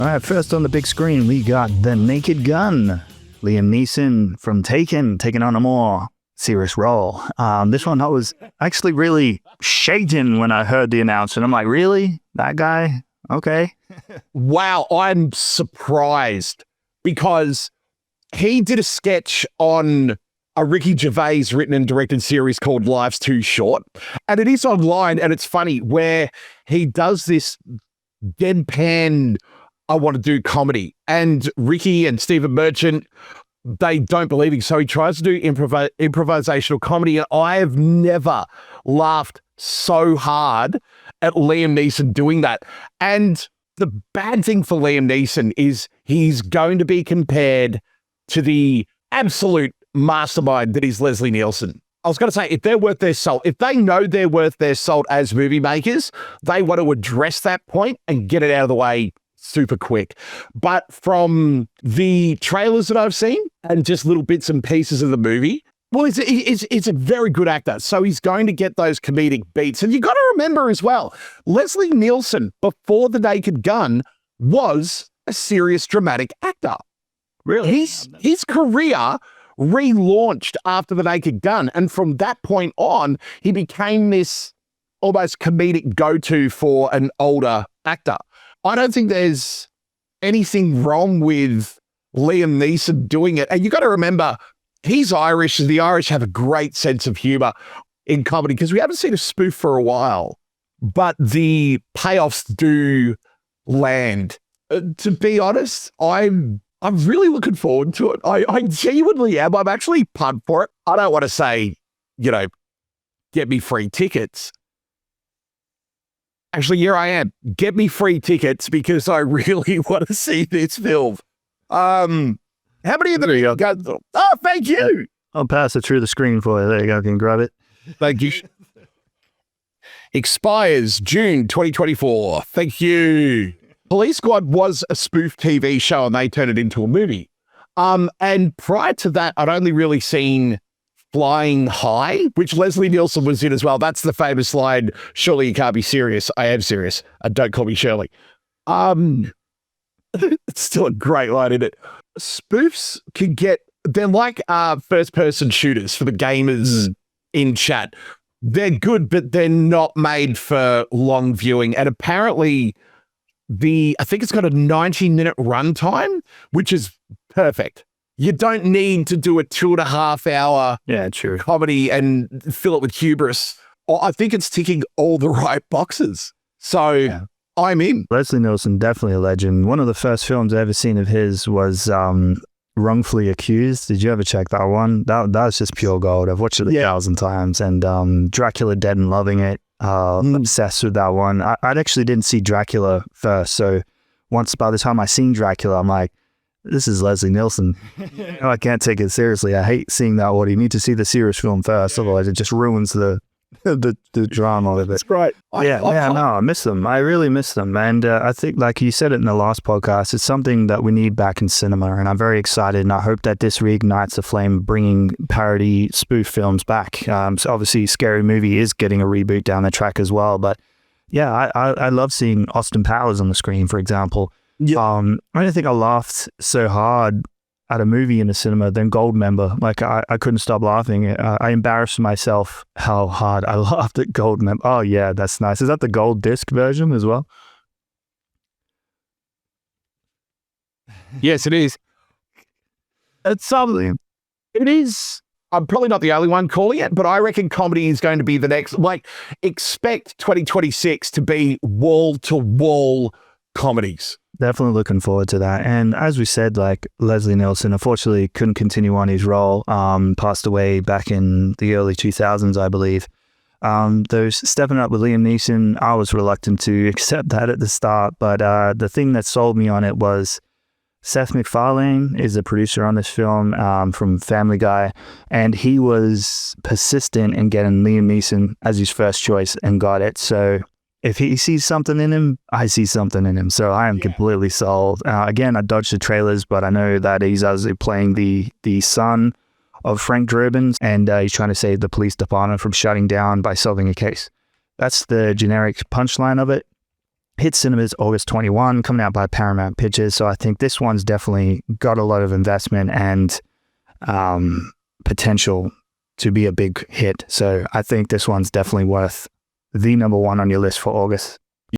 All right, first on the big screen, we got The Naked Gun. Liam Neeson from Taken, taking on a more serious role. This one I was actually really shaken when I heard the announcement. I'm like, really? That guy? Okay. Wow, I'm surprised because he did a sketch on a Ricky Gervais written and directed series called Life's Too Short. And it is online, and it's funny where he does this deadpan, I want to do comedy. And Ricky and Stephen Merchant, they don't believe him. So he tries to do improvisational comedy. And I have never laughed so hard at Liam Neeson doing that. And the bad thing for Liam Neeson is he's going to be compared to the absolute mastermind that is Leslie Nielsen. I was going to say, if they're worth their salt, if they know they're worth their salt as movie makers, they want to address that point and get it out of the way super quick. But from the trailers that I've seen and just little bits and pieces of the movie, well, it's a very good actor. So he's going to get those comedic beats. And you got to remember as well, Leslie Nielsen, before The Naked Gun, was a serious dramatic actor. Really? His career relaunched after The Naked Gun. And from that point on, he became this almost comedic go-to for an older actor. I don't think there's anything wrong with Liam Neeson doing it. And you got to remember, he's Irish, and the Irish have a great sense of humor in comedy because we haven't seen a spoof for a while, but the payoffs do land. To be honest, I'm really looking forward to it. I genuinely am. I'm actually pumped for it. I don't want to say, get me free tickets. Actually, here I am. Get me free tickets because I really want to see this film. How many of them you got? Oh, thank you. I'll pass it through the screen for you. There you go. You can grab it. Thank you. Expires June 2024. Thank you. Police Squad was a spoof TV show and they turned it into a movie. And prior to that, I'd only really seen Flying High, which Leslie Nielsen was in as well. That's the famous line, "Surely you can't be serious." I am serious. Don't call me Shirley. It's still a great line, isn't it? Spoofs they're like first-person shooters for the gamers in chat. They're good, but they're not made for long viewing. And apparently I think it's got a 90-minute runtime, which is perfect. You don't need to do a 2.5 hour comedy and fill it with hubris. I think it's ticking all the right boxes. So I'm in. Leslie Nielsen, definitely a legend. One of the first films I ever seen of his was Wrongfully Accused. Did you ever check that one? That was just pure gold. I've watched it 1,000 times. And Dracula Dead and loving it. Obsessed with that one. I actually didn't see Dracula first. So once by the time I seen Dracula, I'm like, this is Leslie Nielsen. I can't take it seriously. I hate seeing that one. You need to see the serious film first. Otherwise, it just ruins the drama of it. That's great. I miss them. I really miss them. And I think, like you said it in the last podcast, it's something that we need back in cinema. And I'm very excited. And I hope that this reignites the flame, bringing parody spoof films back. So obviously, Scary Movie is getting a reboot down the track as well. But yeah, I love seeing Austin Powers on the screen, for example. Yeah. I don't think I laughed so hard at a movie in the cinema than Goldmember. Like I couldn't stop laughing. I embarrassed myself how hard I laughed at Goldmember. Oh yeah, that's nice. Is that the gold disc version as well? Yes, it is. It's something. It is. I'm probably not the only one calling it, but I reckon comedy is going to be the next. Like, expect 2026 to be wall-to-wall comedies. Definitely looking forward to that. And as we said, like Leslie Nielsen, unfortunately couldn't continue on his role, passed away back in the early 2000s, I believe. Those stepping up with Liam Neeson, I was reluctant to accept that at the start. But the thing that sold me on it was Seth MacFarlane is a producer on this film from Family Guy. And he was persistent in getting Liam Neeson as his first choice and got it. So if he sees something in him, I see something in him. So I am completely sold. Again, I dodged the trailers, but I know that he's playing the son of Frank Durbin, and he's trying to save the police department from shutting down by solving a case. That's the generic punchline of it. Hit cinemas August 21, coming out by Paramount Pictures. So I think this one's definitely got a lot of investment and potential to be a big hit. So I think this one's definitely worth the number one on your list for August.